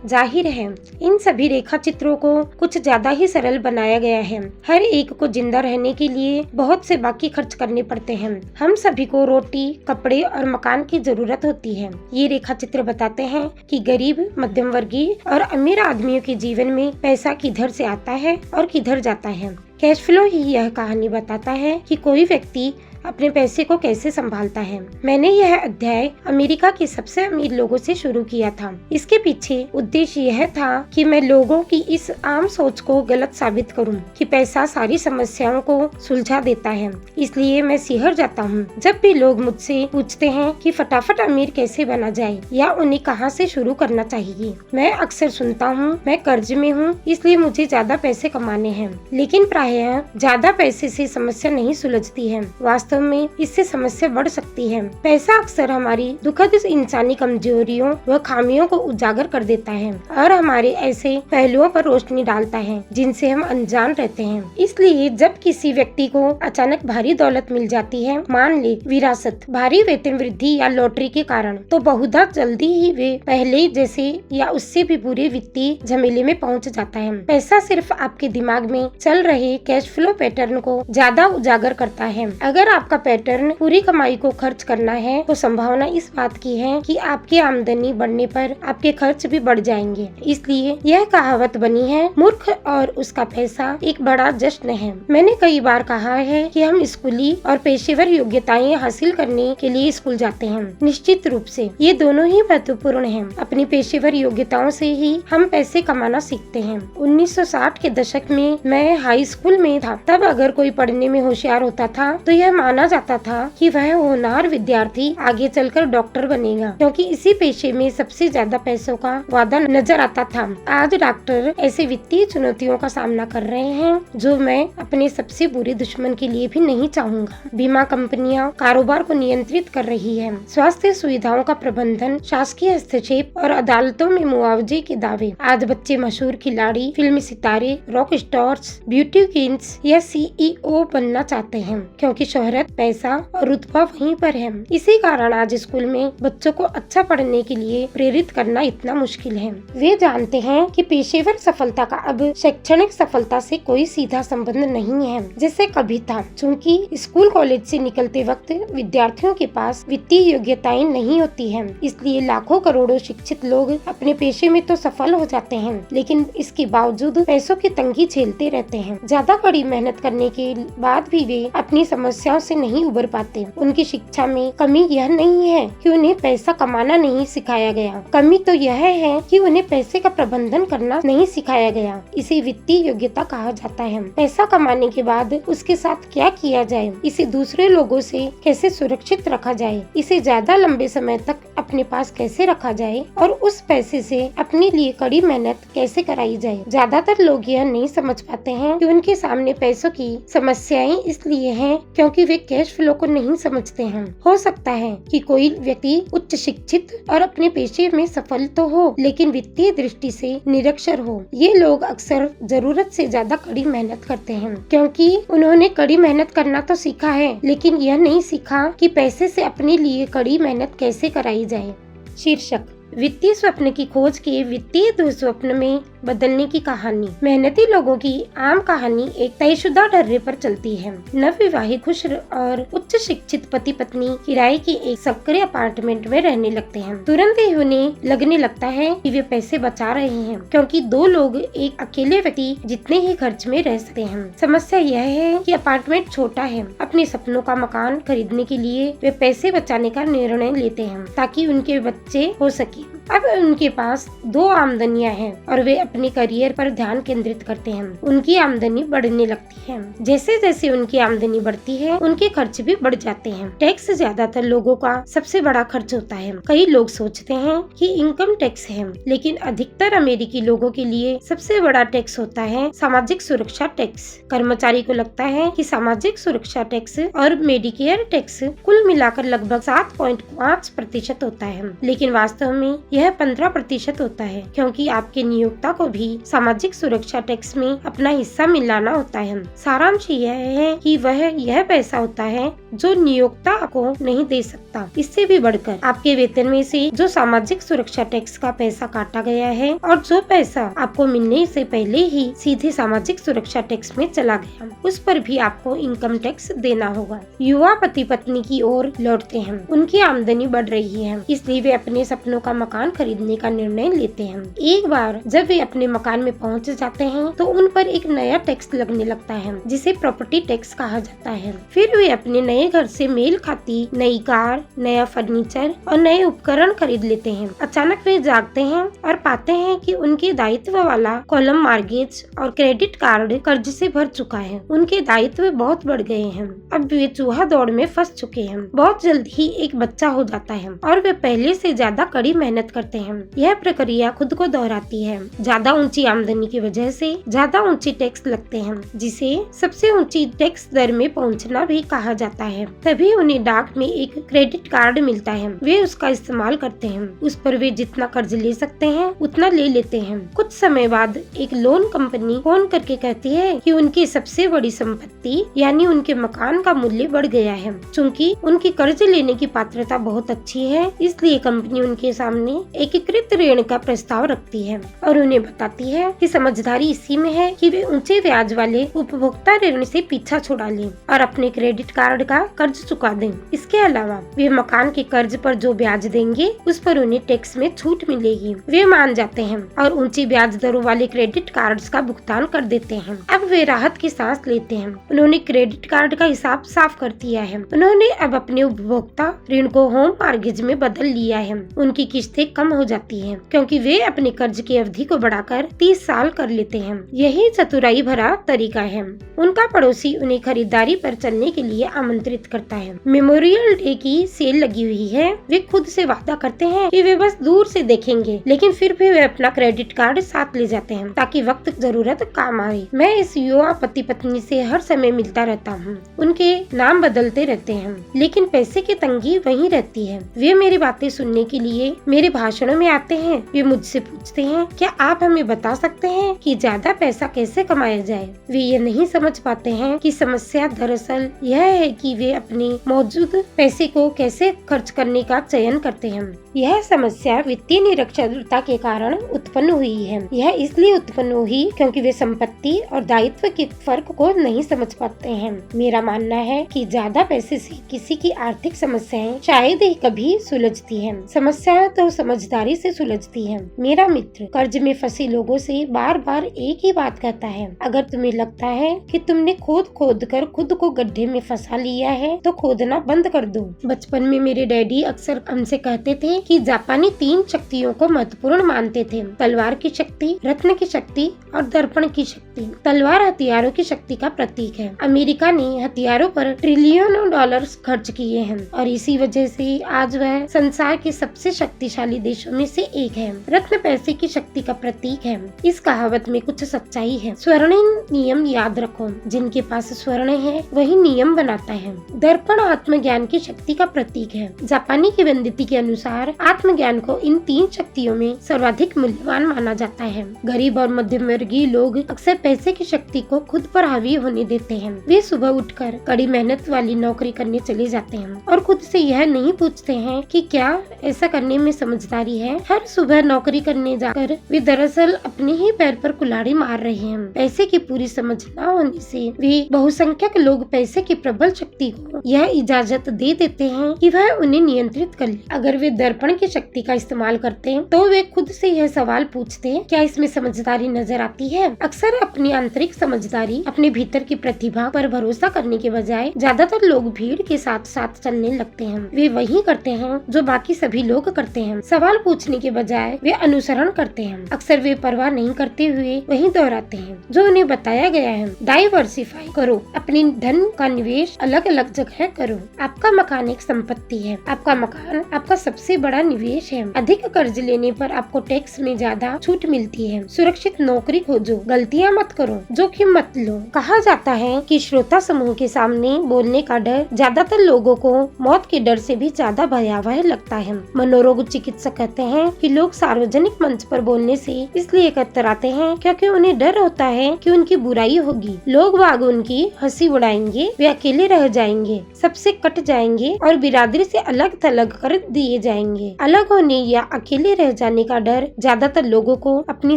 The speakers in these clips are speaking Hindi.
जाहिर है इन सभी रेखा चित्रों को कुछ ज्यादा ही सरल बनाया गया है। हर एक को जिंदा रहने के लिए बहुत से बाकी खर्च करने पड़ते हैं। हम सभी को रोटी, कपड़े और मकान की जरूरत होती है। ये रेखा चित्र बताते हैं कि गरीब, मध्यम वर्गीय और अमीर आदमियों के जीवन में पैसा किधर से आता है और किधर जाता है। कैश फ्लो ही यह कहानी बताता है कि कोई व्यक्ति अपने पैसे को कैसे संभालता है। मैंने यह अध्याय अमेरिका के सबसे अमीर लोगों से शुरू किया था। इसके पीछे उद्देश्य यह था कि मैं लोगों की इस आम सोच को गलत साबित करूं कि पैसा सारी समस्याओं को सुलझा देता है। इसलिए मैं सिहर जाता हूं जब भी लोग मुझसे पूछते हैं कि फटाफट अमीर कैसे बना जाए या उन्हें कहां से शुरू करना चाहिए। मैं अक्सर सुनता हूं, मैं कर्ज में हूं इसलिए मुझे ज्यादा पैसे कमाने हैं। लेकिन प्रायः ज्यादा पैसे से समस्या नहीं सुलझती है। वास्तव में इससे समस्या बढ़ सकती है। पैसा अक्सर हमारी दुखद इंसानी कमजोरियों व खामियों को उजागर कर देता है और हमारे ऐसे पहलुओं पर रोशनी डालता है जिनसे हम अनजान रहते हैं। इसलिए जब किसी व्यक्ति को अचानक भारी दौलत मिल जाती है, मान ले विरासत, भारी वेतन वृद्धि या लॉटरी के कारण, तो बहुधा जल्दी ही वे पहले जैसे या उससे भी बुरे वित्तीय झमेले में पहुंच जाता है। पैसा सिर्फ आपके दिमाग में चल रहे कैश फ्लो पैटर्न को ज्यादा उजागर करता है। अगर आपका पैटर्न पूरी कमाई को खर्च करना है तो संभावना इस बात की है कि आपकी आमदनी बढ़ने पर आपके खर्च भी बढ़ जाएंगे। इसलिए यह कहावत बनी है, मूर्ख और उसका पैसा एक बड़ा जश्न है। मैंने कई बार कहा है कि हम स्कूली और पेशेवर योग्यताएं हासिल करने के लिए स्कूल जाते हैं। निश्चित रूप से ये दोनों ही महत्वपूर्ण हैं। अपनी पेशेवर योग्यताओं से ही हम पैसे कमाना सीखते हैं। 1960 के दशक में मैं हाई स्कूल में था। तब अगर कोई पढ़ने में होशियार होता था तो यह माना जाता था कि वह होनहार विद्यार्थी आगे चलकर डॉक्टर बनेगा, क्योंकि इसी पेशे में सबसे ज्यादा पैसों का वादा नजर आता था। आज डॉक्टर ऐसे वित्तीय चुनौतियों का सामना कर रहे हैं जो मैं अपने सबसे बुरे दुश्मन के लिए भी नहीं चाहूंगा। बीमा कंपनियां कारोबार को नियंत्रित कर रही है, स्वास्थ्य सुविधाओं का प्रबंधन, शासकीय हस्तक्षेप और अदालतों में मुआवजे के दावे। आज बच्चे मशहूर खिलाड़ी, फिल्मी सितारे, रॉक स्टार्स, ब्यूटी क्वींस या CEO बनना चाहते हैं, क्योंकि शोहरत, पैसा और रुतबा वहीं पर है। इसी कारण आज स्कूल में बच्चों को अच्छा पढ़ने के लिए प्रेरित करना इतना मुश्किल है। वे जानते हैं कि पेशेवर सफलता का अब शैक्षणिक सफलता से कोई सीधा संबंध नहीं है जैसे कभी था। चूँकि स्कूल कॉलेज से निकलते वक्त विद्यार्थियों के पास वित्तीय योग्यताएं नहीं होती है, इसलिए लाखों करोड़ों शिक्षित लोग अपने पेशे में तो सफल हो जाते हैं, लेकिन इसके बावजूद पैसों की तंगी झेलते रहते हैं। ज्यादा कड़ी मेहनत करने के बाद भी वे अपनी समस्याओं से नहीं उबर पाते। उनकी शिक्षा में कमी यह नहीं है कि उन्हें पैसा कमाना नहीं सिखाया गया, कमी तो यह है कि उन्हें पैसे का प्रबंधन करना नहीं सिखाया गया। इसे वित्तीय योग्यता कहा जाता है। पैसा कमाने के बाद उसके साथ क्या किया जाए, इसे दूसरे लोगों से कैसे सुरक्षित रखा जाए, इसे ज्यादा लंबे समय तक अपने पास कैसे रखा जाए और उस पैसे से अपने लिए कड़ी मेहनत कैसे कराई जाए। ज्यादातर लोग यह नहीं समझ पाते हैं कि उनके सामने पैसों की समस्याएं इसलिए हैं क्योंकि वे कैश फ्लो को नहीं समझते हैं। हो सकता है कि कोई व्यक्ति उच्च शिक्षित और अपने पेशे में सफल तो हो, लेकिन वित्तीय दृष्टि से निरक्षर हो। ये लोग अक्सर जरूरत से ज्यादा कड़ी मेहनत करते हैं क्योंकि उन्होंने कड़ी मेहनत करना तो सीखा है, लेकिन यह नहीं सीखा कि पैसे से अपने लिए कड़ी मेहनत कैसे कराई जाए। शीर्षक: वित्तीय स्वप्न की खोज के वित्तीय दुःस्वप्न में बदलने की कहानी। मेहनती लोगों की आम कहानी एक तयशुदा ढर्रे पर चलती है। नवविवाहित, खुश और उच्च शिक्षित पति पत्नी किराए की एक सक्रिय अपार्टमेंट में रहने लगते हैं। तुरंत ही उन्हें लगने लगता है कि वे पैसे बचा रहे हैं, क्योंकि दो लोग एक अकेले व्यक्ति जितने ही खर्च में रह सकते हैं। समस्या यह है कि अपार्टमेंट छोटा है। अपने सपनों का मकान खरीदने के लिए वे पैसे बचाने का निर्णय लेते हैं ताकि उनके बच्चे हो सके। अब उनके पास दो आमदनियां हैं और वे अपने करियर पर ध्यान केंद्रित करते हैं। उनकी आमदनी बढ़ने लगती है। जैसे जैसे उनकी आमदनी बढ़ती है, उनके खर्च भी बढ़ जाते हैं। टैक्स ज्यादातर लोगों का सबसे बड़ा खर्च होता है। कई लोग सोचते हैं कि इनकम टैक्स है, लेकिन अधिकतर अमेरिकी लोगों के लिए सबसे बड़ा टैक्स होता है सामाजिक सुरक्षा टैक्स। कर्मचारी को लगता है कि सामाजिक सुरक्षा टैक्स और मेडिकेयर टैक्स कुल मिलाकर लगभग 7.5% होता है, लेकिन वास्तव में यह 15% होता है, क्योंकि आपके नियोक्ता को भी सामाजिक सुरक्षा टैक्स में अपना हिस्सा मिलाना होता है। सारांश यह है कि वह यह पैसा होता है जो नियोक्ता को नहीं दे सकता। इससे भी बढ़कर आपके वेतन में से जो सामाजिक सुरक्षा टैक्स का पैसा काटा गया है और जो पैसा आपको मिलने से पहले ही सीधे सामाजिक सुरक्षा टैक्स में चला गया, उस पर भी आपको इनकम टैक्स देना होगा। युवा पति पत्नी की ओर लौटते हैं। उनकी आमदनी बढ़ रही है, इसलिए वे अपने सपनों का मकान खरीदने का निर्णय लेते हैं। एक बार जब वे अपने मकान में पहुंच जाते हैं तो उन पर एक नया टैक्स लगने लगता है, जिसे प्रॉपर्टी टैक्स कहा जाता है। फिर वे अपने नए घर से मेल खाती नई कार, नया फर्नीचर और नए उपकरण खरीद लेते हैं। अचानक वे जागते हैं और पाते हैं कि उनके दायित्व वाला कॉलम मार्गेज और क्रेडिट कार्ड कर्ज से भर चुका है। उनके दायित्व बहुत बढ़ गए हैं। अब वे चूहा दौड़ में फंस चुके हैं। बहुत जल्द ही एक बच्चा हो जाता है और वे पहले से ज्यादा कड़ी मेहनत करते हैं। यह प्रक्रिया खुद को दोहराती है। ज्यादा ऊंची आमदनी की वजह से ज्यादा ऊंची टैक्स लगते हैं, जिसे सबसे ऊंची टैक्स दर में पहुंचना भी कहा जाता है। तभी उन्हें डाक में एक क्रेडिट कार्ड मिलता है। वे उसका इस्तेमाल करते हैं। उस पर वे जितना कर्ज ले सकते हैं उतना ले लेते हैं। कुछ समय बाद एक लोन कंपनी फोन करके कहती है कि उनकी सबसे बड़ी संपत्ति यानी उनके मकान का मूल्य बढ़ गया है। चूँकि उनकी कर्ज लेने की पात्रता बहुत अच्छी है, इसलिए कंपनी उनके सामने एकीकृत ऋण का प्रस्ताव रखती है और उन्हें बताती है कि समझदारी इसी में है कि वे ऊंचे ब्याज वाले उपभोक्ता ऋण से पीछा छुड़ा लें और अपने क्रेडिट कार्ड का कर्ज चुका दें। इसके अलावा वे मकान के कर्ज पर जो ब्याज देंगे उस पर उन्हें टैक्स में छूट मिलेगी। वे मान जाते हैं और ऊंची ब्याज दरों वाले क्रेडिट कार्ड्स का भुगतान कर देते हैं। अब वे राहत की सांस लेते हैं। उन्होंने क्रेडिट कार्ड का हिसाब साफ कर दिया है। उन्होंने अब अपने उपभोक्ता ऋण को होम मार्गेज में बदल लिया है। उनकी किस्तें कम हो जाती हैं क्योंकि वे अपने कर्ज की अवधि को बढ़ाकर 30 साल कर लेते हैं। यही चतुराई भरा तरीका है। उनका पड़ोसी उन्हें खरीदारी पर चलने के लिए आमंत्रित करता है। मेमोरियल डे की सेल लगी हुई है। वे खुद से वादा करते हैं कि वे बस दूर से देखेंगे, लेकिन फिर भी वे अपना क्रेडिट कार्ड साथ ले जाते हैं ताकि वक्त जरूरत काम आए। मैं इस युवा पति पत्नी से हर समय मिलता रहता हूँ। उनके नाम बदलते रहते हैं, लेकिन पैसे की तंगी वहीं रहती है। वे मेरी बातें सुनने के लिए मेरे भाषणों में आते हैं। वे मुझसे पूछते हैं, क्या आप हमें बता सकते हैं कि ज्यादा पैसा कैसे कमाया जाए? वे ये नहीं समझ पाते हैं कि समस्या दरअसल यह है कि वे अपने मौजूद पैसे को कैसे खर्च करने का चयन करते हैं। यह समस्या वित्तीय निरक्षरता के कारण उत्पन्न हुई है। यह इसलिए उत्पन्न हुई क्योंकि वे संपत्ति और दायित्व के फर्क को नहीं समझ पाते हैं। मेरा मानना है कि ज्यादा पैसे से किसी की आर्थिक समस्याएं शायद ही कभी सुलझती हैं। समस्या तो समझदारी से सुलझती है। मेरा मित्र कर्ज में फंसे लोगों से बार बार एक ही बात कहता है, अगर तुम्हें लगता है कि तुमने खोद कर खुद को गड्ढे में फंसा लिया है तो खोदना बंद कर दो। बचपन में मेरे डैडी अक्सर हमसे कहते थे कि जापानी 3 शक्तियों को महत्वपूर्ण मानते थे, तलवार की शक्ति, रत्न की शक्ति और दर्पण की शक्ति। तलवार हथियारों की शक्ति का प्रतीक है। अमेरिका ने हथियारों पर ट्रिलियनों डॉलर्स खर्च किए हैं और इसी वजह से आज वह संसार के सबसे शक्तिशाली देशों में से एक है। रत्न पैसे की शक्ति का प्रतीक है। इस कहावत में कुछ सच्चाई है। स्वर्णिम नियम याद रखो, जिनके पास स्वर्ण है वही नियम बनाता है। दर्पण आत्मज्ञान की शक्ति का प्रतीक है। जापानी किंवदंती के अनुसार आत्मज्ञान को इन 3 शक्तियों में सर्वाधिक मूल्यवान माना जाता है। गरीब और मध्यम वर्गीय लोग अक्सर पैसे की शक्ति को खुद पर हावी होने देते हैं। वे सुबह उठकर कड़ी मेहनत वाली नौकरी करने चले जाते हैं और खुद से यह नहीं पूछते हैं कि क्या ऐसा करने में समझदारी है। हर सुबह नौकरी करने जाकर वे दरअसल अपने ही पैर पर कुल्हाड़ी मार रहे हैं। पैसे की पूरी समझ न होने से वे बहुसंख्यक लोग पैसे की प्रबल शक्ति को यह इजाजत दे देते हैं कि वह उन्हें नियंत्रित कर ले। अगर वे दर्पण की शक्ति का इस्तेमाल करते हैं तो वे खुद से यह सवाल पूछते हैं, क्या इसमें समझदारी नजर आती है? अक्सर अपनी आंतरिक समझदारी, अपने भीतर की प्रतिभा पर भरोसा करने के बजाय ज्यादातर लोग भीड़ के साथ साथ चलने लगते हैं। वे वही करते हैं जो बाकी सभी लोग करते हैं। सवाल पूछने के बजाय वे अनुसरण करते हैं। अक्सर वे परवाह नहीं करते हुए वही दोहराते हैं जो उन्हें बताया गया है। डाइवर्सिफाई करो, अपने धन का निवेश अलग अलग जगह करो। आपका मकान एक संपत्ति है। आपका मकान आपका सबसे बड़ा निवेश है। अधिक कर्ज लेने पर आपको टैक्स में ज्यादा छूट मिलती है। सुरक्षित नौकरी खोजो, गलतियां मत करो, जोखिम मत लो। कहा जाता है कि श्रोता समूह के सामने बोलने का डर ज्यादातर लोगों को मौत के डर से भी ज्यादा भयावह लगता है। मनोरोग चिकित्सक कहते हैं कि लोग सार्वजनिक मंच पर बोलने से इसलिए एकत्र आते हैं क्योंकि उन्हें डर होता है कि उनकी बुराई होगी, लोग बाग उनकी हंसी उड़ाएंगे, वे अकेले रह जाएंगे, सबसे कट जाएंगे और बिरादरी से अलग थलग कर दिए जाएंगे। अलग होने या अकेले रह जाने का डर ज्यादातर लोगों को अपनी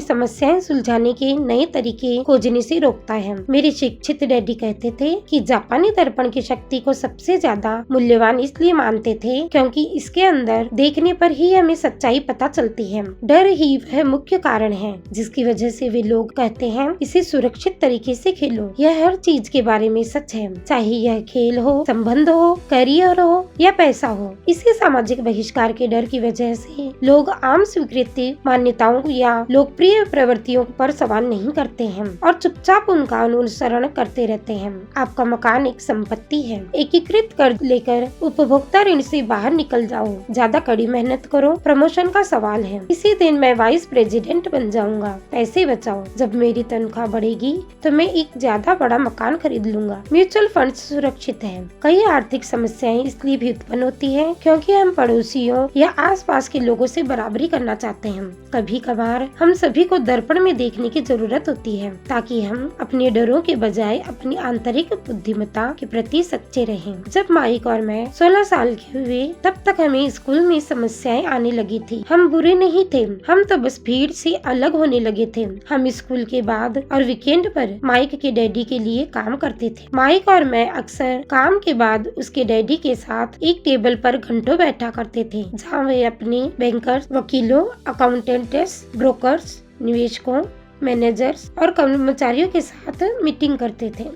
समस्याएं सुलझाने के नए तरीके खोजने से रोकता है। मेरे शिक्षित डैडी कहते थे कि जापानी दर्पण की शक्ति को सबसे ज्यादा मूल्यवान इसलिए मानते थे क्योंकि इसके अंदर देखने पर ही हमें सच्चाई पता चलती है। डर ही वह मुख्य कारण है जिसकी वजह से वे लोग कहते हैं इसे सुरक्षित तरीके से खेलो। यह हर चीज के बारे में सच है, चाहे यह खेल हो, संबंध हो, करियर हो या पैसा हो। इसी सामाजिक बहिष्कार के डर की वजह से लोग आम स्वीकृति मान्यताओं या लोकप्रिय प्रवृत्तियों पर सवाल नहीं करते हैं और चुपचाप उनका अनुसरण करते रहते हैं। आपका मकान एक संपत्ति है, एकीकृत कर लेकर उपभोक्ता ऋण से बाहर निकल जाओ। ज्यादा कड़ी मेहनत करो, प्रमोशन का सवाल है। इसी दिन मैं वाइस प्रेसिडेंट बन जाऊंगा। पैसे बचाओ, जब मेरी तनख्वाह बढ़ेगी तो मैं एक ज्यादा बड़ा मकान खरीद लूंगा। म्यूचुअल फंड सुरक्षित है। कई आर्थिक समस्याएं इसलिए भी उत्पन्न होती है क्योंकि हम पड़ोसियों या आसपास के लोगों से बराबरी करना चाहते हैं। कभी कभार हम सभी को दर्पण में देखने की जरूरत होती है ताकि हम अपने डरों के बजाय अपनी आंतरिक बुद्धिमत्ता के प्रति सच्चे रहें। जब माइक और मैं 16 साल के हुए तब तक हमें स्कूल में समस्याएं आने लगी थी। हम बुरे नहीं थे, हम तो बस भीड़ से अलग होने लगे थे। हम स्कूल के बाद और वीकेंड पर माइक के डैडी के लिए काम करते थे। माइक और मैं अक्सर काम के बाद उसके डैडी के साथ एक टेबल पर घंटों बैठा करते थे जहाँ वे अपने बैंकर्स, वकीलों, अकाउंटेंट्स, ब्रोकर्स, निवेशकों, मैनेजर्स और कर्मचारियों के साथ मीटिंग करते थे।